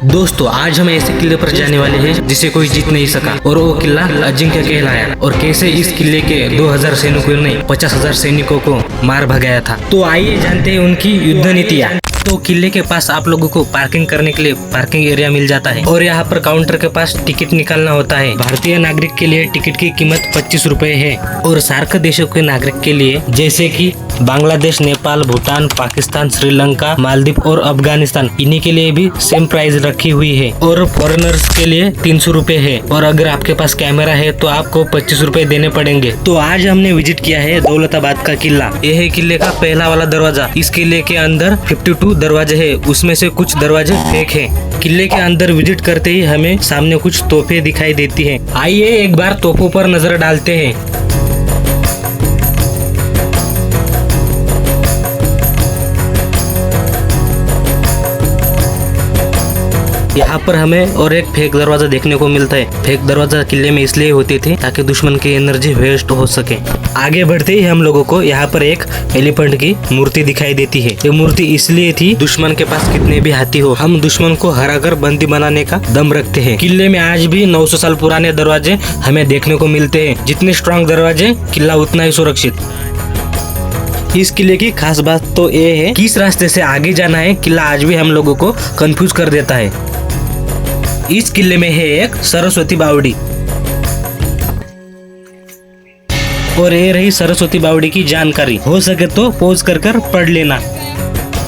दोस्तों आज हम ऐसे किले पर जाने वाले हैं जिसे कोई जीत नहीं सका और वो किला अजिंक्य कहलाया और कैसे इस किले के 2000 सैनिकों ने 50,000 सैनिकों को मार भगाया था। तो आइए जानते हैं उनकी युद्ध नीतियाँ। तो किले के पास आप लोगों को पार्किंग करने के लिए पार्किंग एरिया मिल जाता है और यहाँ पर काउंटर के पास टिकट निकालना होता है। भारतीय नागरिक के लिए टिकट की कीमत 25 रुपए है और सार्क देशों के नागरिक के लिए जैसे कि बांग्लादेश, नेपाल, भूटान, पाकिस्तान, श्रीलंका, मालदीव और अफगानिस्तान, इन्हीं के लिए भी सेम प्राइस रखी हुई है और फॉरेनर्स के लिए 300 रुपए है और अगर आपके पास कैमरा है तो आपको 25 रुपए देने पड़ेंगे। तो आज हमने विजिट किया है दौलताबाद का किला। यह है किले का पहला वाला दरवाजा। इस किले के अंदर 52 दरवाजे है, उसमें से कुछ दरवाजे फेक है। किले के अंदर विजिट करते ही हमें सामने कुछ तोफे दिखाई देती हैं। आइए एक बार तोपों पर नजर डालते हैं। यहाँ पर हमें और एक फेक दरवाजा देखने को मिलता है। फेक दरवाजा किले में इसलिए होते थे ताकि दुश्मन की एनर्जी वेस्ट हो सके। आगे बढ़ते ही हम लोगों को यहाँ पर एक एलिफेंट की मूर्ति दिखाई देती है। ये मूर्ति इसलिए थी दुश्मन के पास कितने भी हाथी हो, हम दुश्मन को हराकर बंदी बनाने का दम रखते हैं। किले में आज भी 900 साल पुराने दरवाजे हमें देखने को मिलते हैं। जितने स्ट्रॉन्ग दरवाजे किला उतना ही सुरक्षित। इस किले की खास बात तो ये है किस रास्ते से आगे जाना है, किला आज भी हम लोगों को कंफ्यूज कर देता है। इस किले में है एक सरस्वती बावड़ी और ये रही सरस्वती बावड़ी की जानकारी। हो सके तो पॉज कर पढ़ लेना।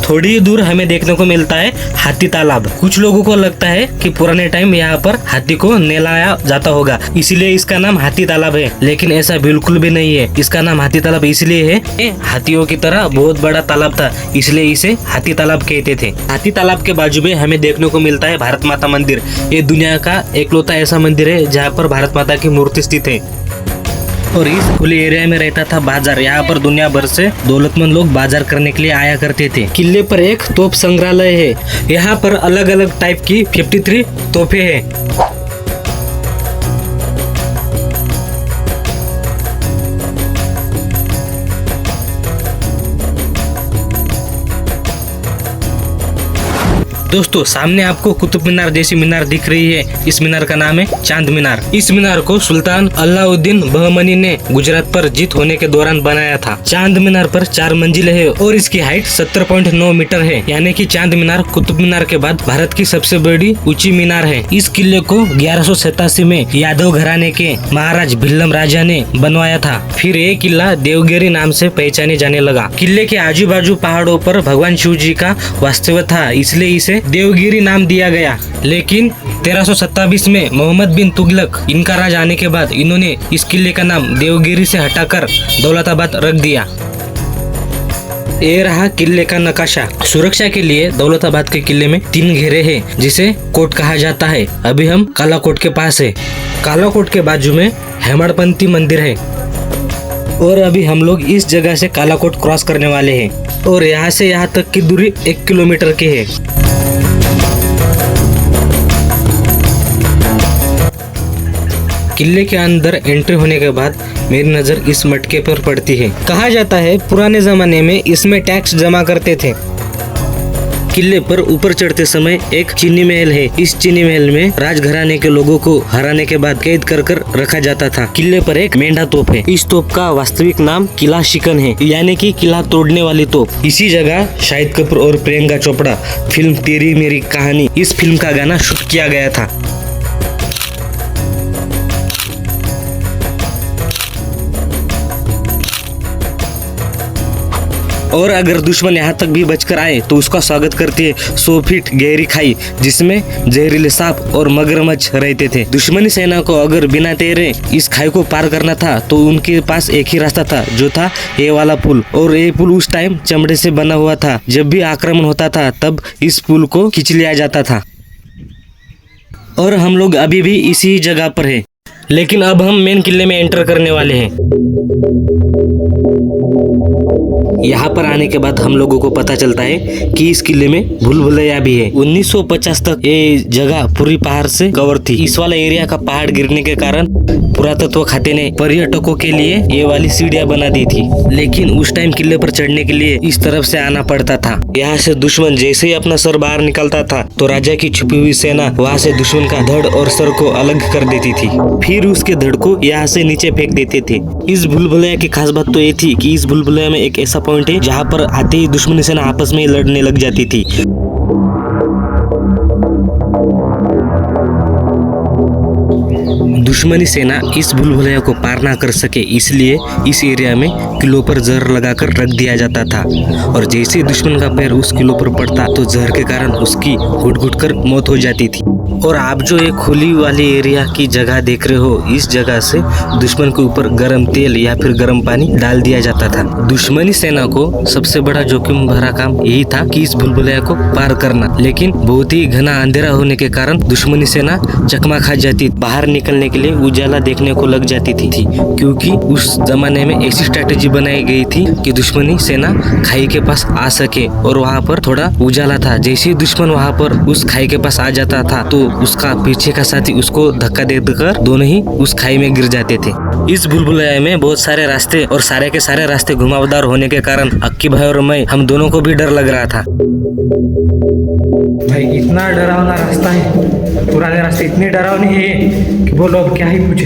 थोड़ी दूर हमें देखने को मिलता है हाथी तालाब। कुछ लोगों को लगता है कि पुराने टाइम यहाँ पर हाथी को नहलाया जाता होगा, इसीलिए इसका नाम हाथी तालाब है, लेकिन ऐसा बिल्कुल भी नहीं है। इसका नाम हाथी तालाब इसलिए है हाथियों की तरह बहुत बड़ा तालाब था, इसलिए इसे हाथी तालाब कहते थे। हाथी तालाब के बाजू में हमें देखने को मिलता है भारत माता मंदिर। ये दुनिया का एकलौता ऐसा मंदिर है जहाँ पर भारत माता की मूर्ति स्थित है और इस खुले एरिया में रहता था बाजार। यहाँ पर दुनिया भर से दौलतमंद लोग बाजार करने के लिए आया करते थे। किले पर एक तोप संग्रहालय है। यहाँ पर अलग अलग टाइप की 53 तोपे हैं। दोस्तों सामने आपको कुतुब मीनार जैसी मीनार दिख रही है। इस मीनार का नाम है चांद मीनार। इस मीनार को सुल्तान अलाउद्दीन बहमनी ने गुजरात पर जीत होने के दौरान बनाया था। चांद मीनार पर 4 मंजिलें है और इसकी हाइट 70.9 मीटर है, यानी कि चांद मीनार कुतुब मीनार के बाद भारत की सबसे बड़ी ऊंची मीनार है। इस किले को 1187 में यादव घराने के महाराज भिल्लम राजा ने बनवाया था। फिर ये किला देवगिरी नाम से पहचाने जाने लगा। किले के आजू बाजू पहाड़ों पर भगवान शिव जी का वास्तव्य था, इसलिए इसे देवगिरी नाम दिया गया। लेकिन 1327 में मोहम्मद बिन तुगलक इनका राज आने के बाद इन्होंने इस किले का नाम देवगिरी से हटाकर दौलताबाद रख दिया। ये रहा किले का नक्शा। सुरक्षा के लिए दौलताबाद के किले में 3 घेरे हैं जिसे कोट कहा जाता है। अभी हम काला कोट के पास है। काला कोट के बाजू में हेमाड़पंथी मंदिर है और अभी हम लोग इस जगह से काला कोट क्रॉस करने वाले हैं और यहाँ से यहाँ तक की दूरी 1 किलोमीटर की है। किले के अंदर एंट्री होने के बाद मेरी नजर इस मटके पर पड़ती है। कहा जाता है पुराने जमाने में इसमें टैक्स जमा करते थे। किले पर ऊपर चढ़ते समय एक चीनी महल है। इस चीनी महल में राजघराने के लोगों को हराने के बाद कैद कर रखा जाता था। किले पर एक मेंढा तोप है। इस तोप का वास्तविक नाम किला शिकन है, यानी कि किला तोड़ने वाली तोप। इसी जगह शाहिद कपूर और प्रियंका चोपड़ा फिल्म तेरी मेरी कहानी, इस फिल्म का गाना शूट किया गया था। और अगर दुश्मन यहाँ तक भी बचकर आए तो उसका स्वागत करती है 100 फीट गहरी खाई, जिसमें जहरीले सांप और मगरमच्छ रहते थे। दुश्मनी सेना को अगर बिना तैरे इस खाई को पार करना था तो उनके पास एक ही रास्ता था, जो था ये वाला पुल। और ये पुल उस टाइम चमड़े से बना हुआ था। जब भी आक्रमण होता था तब इस पुल को खींच लिया जाता था और हम लोग अभी भी इसी जगह पर है। लेकिन अब हम मेन किले में एंटर करने वाले हैं। यहाँ पर आने के बाद हम लोगों को पता चलता है कि इस किले में भूल भुलैया भी है। 1950 तक ये जगह पूरी पहाड़ से कवर थी। इस वाला एरिया का पहाड़ गिरने के कारण पुरातत्व खाते ने पर्यटकों के लिए ये वाली सीढ़ियां बना दी थी, लेकिन उस टाइम किले पर चढ़ने के लिए इस तरफ से आना पड़ता था। यहाँ से दुश्मन जैसे ही अपना सर बाहर निकलता था तो राजा की छुपी हुई सेना वहाँ से दुश्मन का धड़ और सर को अलग कर देती थी, फिर उसके धड़ को यहाँ से नीचे फेंक देते थे। इस भूल भुलैया की खास बात तो ये थी कि इस भूल भुलैया में एक ऐसा पॉइंट है जहाँ पर आते ही दुश्मनी सेना आपस में लड़ने लग जाती थी। दुश्मनी सेना इस भूल भुलैया को पार ना कर सके, इसलिए इस एरिया में किलों पर जहर लगाकर रख दिया जाता था, और जैसे ही दुश्मन का पैर उस किलो पर पड़ता तो जहर के कारण उसकी घुट घुट कर मौत हो जाती थी। और आप जो ये खुली वाली एरिया की जगह देख रहे हो, इस जगह से दुश्मन के ऊपर गर्म तेल या फिर गर्म पानी डाल दिया जाता था। दुश्मनी सेना को सबसे बड़ा जोखिम भरा काम यही था कि इस भूल भुलैया को पार करना, लेकिन बहुत ही घना अंधेरा होने के कारण दुश्मनी सेना चकमा खा जाती। बाहर निकलने के लिए उजाला देखने को लग जाती थी, क्योंकि उस जमाने में ऐसी स्ट्रेटेजी बनाई गई थी कि दुश्मनी सेना खाई के पास आ सके, और वहाँ पर थोड़ा उजाला था। जैसे ही दुश्मन वहाँ पर उस खाई के पास आ जाता था तो उसका पीछे का साथी उसको धक्का देकर दोनों ही उस खाई में गिर जाते थे। इस भूल भुलैया में बहुत सारे रास्ते और सारे के सारे रास्ते घुमावदार होने के कारण अक्की भाई और मैं, हम दोनों को भी डर लग रहा था। भाई इतना डरावना रास्ता है, पुराने रास्ते इतने डरावने हैं कि बोलो अब क्या ही पूछे।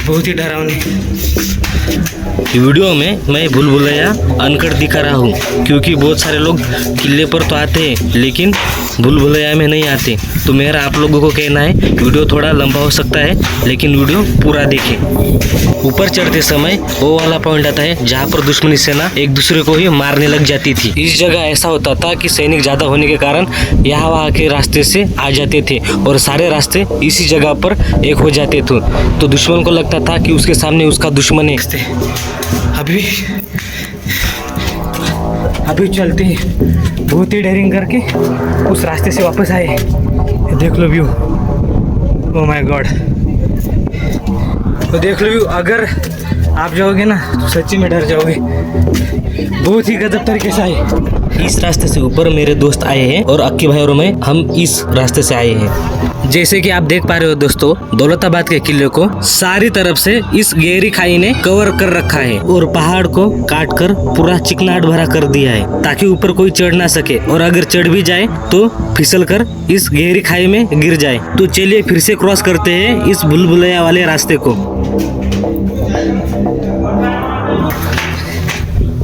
बहुत ही डरावने। वीडियो में मैं भूल भुलैया अनकट दिखा रहा हूँ, क्योंकि बहुत सारे लोग किले पर तो आते हैं लेकिन भूल भुलैया में नहीं आते। तो मेरा आप लोगों को कहना है, वीडियो थोड़ा लंबा हो सकता है लेकिन वीडियो पूरा देखें। ऊपर चढ़ते समय वो वाला पॉइंट आता है जहाँ पर दुश्मनी सेना एक दूसरे को ही मारने लग जाती थी। इस जगह ऐसा होता था कि सैनिक ज्यादा होने के कारण यहाँ वहाँ के रास्ते से आ जाते थे और सारे रास्ते इसी जगह पर एक हो जाते थे, तो दुश्मन को लगता था कि उसके सामने उसका दुश्मन है। अभी चलते हैं, बहुत ही डेयरिंग करके उस रास्ते से वापस आए। देख लो व्यू, ओह माय गॉड। तो देख लो व्यू, अगर आप जाओगे ना तो सच्ची में डर जाओगे, बहुत ही गजब तरीके से आए। इस रास्ते से ऊपर मेरे दोस्त आए हैं और अक्की भाई और मैं, हम इस रास्ते से आए हैं। जैसे कि आप देख पा रहे हो दोस्तों, दौलताबाद के किले को सारी तरफ से इस गहरी खाई ने कवर कर रखा है और पहाड़ को काट कर पूरा चिकनाट भरा कर दिया है, ताकि ऊपर कोई चढ़ ना सके, और अगर चढ़ भी जाए तो फिसल कर इस गहरी खाई में गिर जाए। तो चलिए फिर से क्रॉस करते हैं इस भूल भुलैया वाले रास्ते को।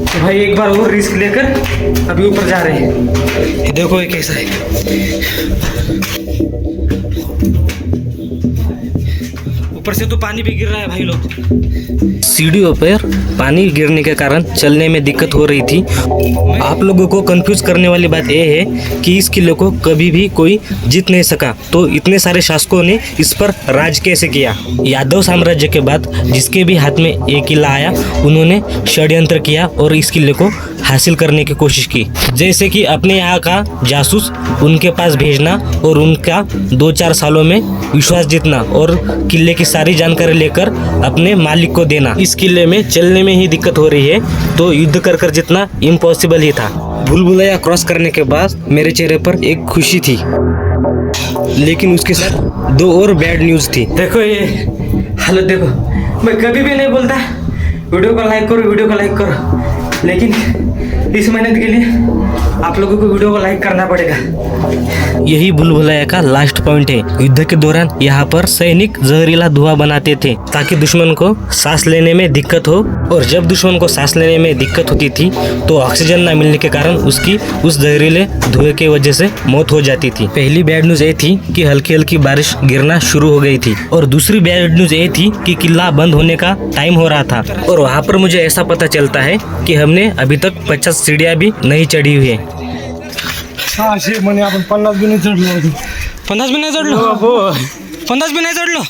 तो भाई एक बार और रिस्क लेकर अभी ऊपर जा रहे हैं। देखो ये कैसा है, ऊपर से तो पानी भी गिर रहा है भाई लोग। सीढ़ियों पर पानी गिरने के कारण चलने में दिक्कत हो रही थी। आप लोगों को कंफ्यूज करने वाली बात यह है कि इस किले को कभी भी कोई जीत नहीं सका, तो इतने सारे शासकों ने इस पर राज कैसे किया। यादव साम्राज्य के बाद जिसके भी हाथ में एक किला आया, उन्होंने षड्यंत्र किया और इस किले को हासिल करने की कोशिश की, जैसे कि अपने यहाँ का जासूस उनके पास भेजना और उनका 2-4 सालों में विश्वास जीतना और किले की सारी जानकारी लेकर अपने मालिक को देना। इस किले में चलने में ही दिक्कत हो रही है, तो युद्ध कर कर जितना इम्पॉसिबल ही था। भूल भुलैया क्रॉस करने के बाद मेरे चेहरे पर एक खुशी थी, लेकिन उसके साथ 2 और बैड न्यूज़ थी। देखो ये हालत देखो, मैं कभी भी नहीं बोलता वीडियो को लाइक करो, वीडियो को लाइक करो, लेकिन इस मेहनत के लिए आप लोगों को वीडियो को लाइक करना पड़ेगा। यही भूल भुलैया का लास्ट पॉइंट है। युद्ध के दौरान यहाँ पर सैनिक जहरीला धुआं बनाते थे ताकि दुश्मन को सांस लेने में दिक्कत हो, और जब दुश्मन को सांस लेने में दिक्कत होती थी तो ऑक्सीजन न मिलने के कारण उसकी उस जहरीले धुएं की वजह से मौत हो जाती थी। पहली बैड न्यूज ये थी कि हल्की हल्की बारिश गिरना शुरू हो गई थी, और दूसरी बैड न्यूज ये थी कि किला बंद होने का टाइम हो रहा था, और वहाँ पर मुझे ऐसा पता चलता है कि हमने अभी तक 50 सीढ़ियाँ भी नहीं चढ़ी हुई है। हाँ शे म्हणे आपण 50 भी नहीं चढ़लो, 50 भी नहीं चढ़लो, 50 भी नहीं चढ़लो।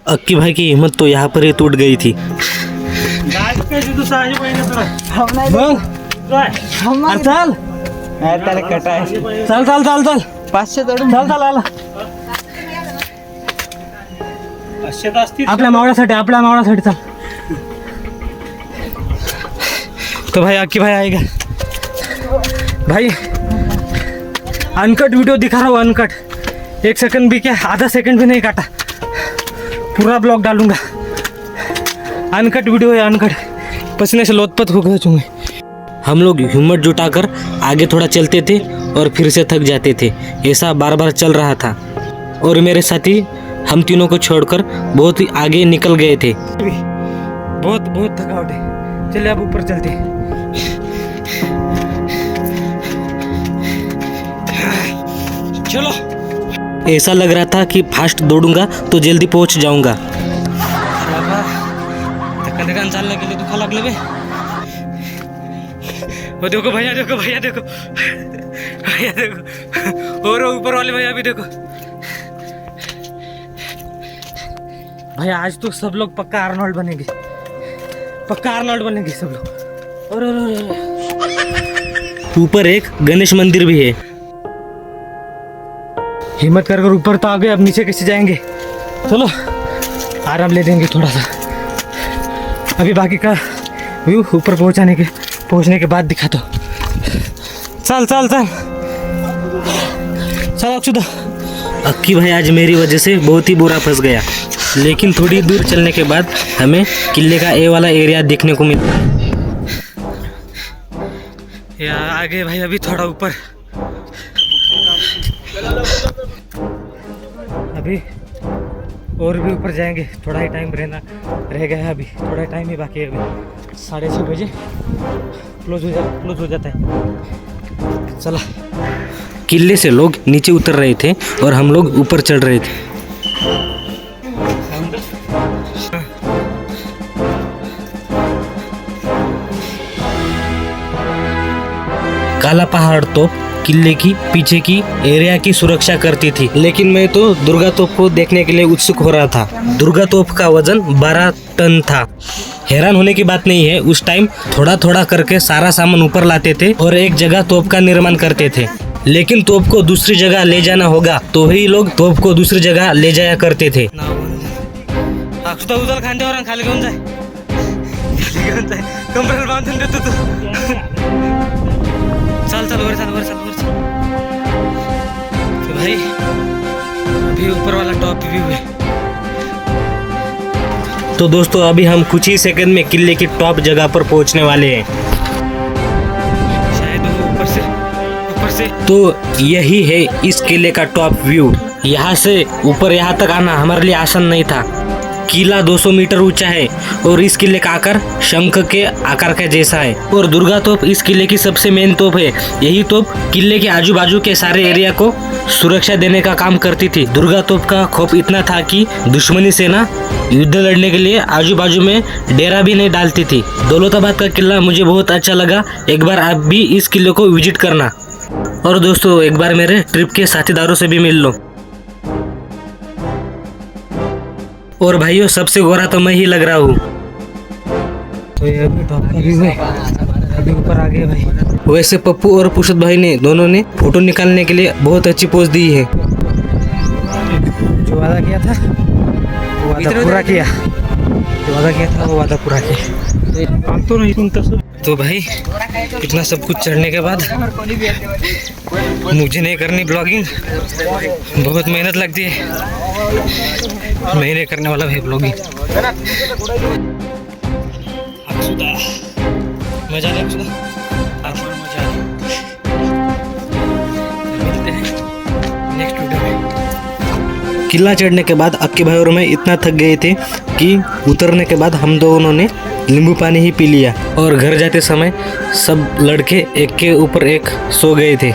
अक्की भाई की हिम्मत तो यहाँ पर ही टूट गई थी। चल चल चल चल 500 चढून चल चल आला आपल्या मावळ्यासाठी चल. तो भाई अक्की भाई आएगा भाई. अनकट वीडियो दिखा रहा हूँ, अनकट. 1 सेकंड भी क्या, आधा सेकंड भी नहीं काटा. पूरा ब्लॉग डालूंगा. अनकट वीडियो है, अनकट. पसीने से लोथपथ हो गए चुंगे. हम लोग हिम्मत जुटाकर आगे थोड़ा चलते थे और फिर से थक जाते थे. ऐसा बार बार चल रहा था और मेरे साथी हम तीनों को छोड़कर बहुत ही आगे निकल गए थे. बहुत थकावट है. चलिए अब ऊपर चलते हैं. चलो. ऐसा लग रहा था कि फास्ट दौड़ूंगा तो जल्दी पहुंच जाऊंगा. धक्का चालला गेले, दुखा लागलं बे. वो देखो भैया, देखो और ऊपर वाले भैया भी देखो. भैया आज तो सब लोग पक्का आर्नोल्ड बनेंगे सब लोग. और ऊपर एक गणेश मंदिर भी है. हिम्मत कर ऊपर तो आ गए, अब नीचे कैसे जाएंगे. चलो आराम ले देंगे थोड़ा सा. अभी बाकी का व्यू ऊपर पहुंचने के बाद दिखा दो. चल अक्षुदा. अक्की भाई आज मेरी वजह से बहुत ही बुरा फंस गया. लेकिन थोड़ी दूर चलने के बाद हमें किले का ए वाला एरिया देखने को मिला. यार आगे भाई, अभी थोड़ा ऊपर. अभी और भी ऊपर जाएंगे. थोड़ा ही टाइम रह गया है. अभी थोड़ा टाइम ही बाकी है. अभी 6:30 बजे क्लोज हो जाता है. चला. किले से लोग नीचे उतर रहे थे और हम लोग ऊपर चढ़ रहे थे. काला पहाड़ तोप किले की पीछे की एरिया की सुरक्षा करती थी. लेकिन मैं तो दुर्गा तोप को देखने के लिए उत्सुक हो रहा था. दुर्गा तोप का वजन 12 टन था. हैरान होने की बात नहीं है, उस टाइम थोड़ा करके सारा सामान ऊपर लाते थे और एक जगह तोप का निर्माण करते थे. लेकिन तोप को दूसरी जगह ले जाना होगा तो वही लोग तोप को दूसरी जगह ले जाया करते थे. अक्षता उचल खांद्यावर खाली घेऊन जाय. कंबरेला बांधून देतो तू. चल वर चल. तो भाई अभी ऊपर वाला टॉप व्यू है. तो दोस्तों अभी हम कुछ ही सेकंड में किले की टॉप जगह पर पहुंचने वाले हैं. शायद ऊपर से. तो यही है इस किले का टॉप व्यू. यहाँ से ऊपर यहाँ तक आना हमारे लिए आसान नहीं था. किला 200 मीटर ऊंचा है और इस किले का आकार शंख के आकार का जैसा है. और दुर्गा तोप इस किले की सबसे मेन तोप है. यही तोप किले के आजू बाजू के सारे एरिया को सुरक्षा देने का काम करती थी. दुर्गा तोप का खौफ इतना था कि दुश्मनी सेना युद्ध लड़ने के लिए आजू बाजू में डेरा भी नहीं डालती थी. दौलताबाद का किला मुझे बहुत अच्छा लगा. एक बार आप भी इस किले को विजिट करना. और दोस्तों एक बार मेरे ट्रिप के साथीदारों से भी मिल लो. और भाइयों सबसे गोरा तो मैं ही लग रहा हूँ. तो ये अभी टॉप का व्यू है. अभी ऊपर आ गए भाई. वैसे पप्पू और पुरुषोत्तम भाई ने दोनों ने फोटो निकालने के लिए बहुत अच्छी पोज दी है. जो वादा किया था वो वादा पूरा किया. तो भाई इतना सब कुछ चढ़ने के बाद मुझे नहीं करनी ब्लॉगिंग. बहुत मेहनत लगती है. मैं नहीं करने वाला भाई ब्लॉगिंग. मजा आ रहा है. मिलते हैं नेक्स्ट वीडियो में. किला चढ़ने के बाद अक्की भाई और मैं इतना थक गए थे कि उतरने के बाद हम दोनों ने नींबू पानी ही पी लिया और घर जाते समय सब लड़के एक के ऊपर एक सो गए थे.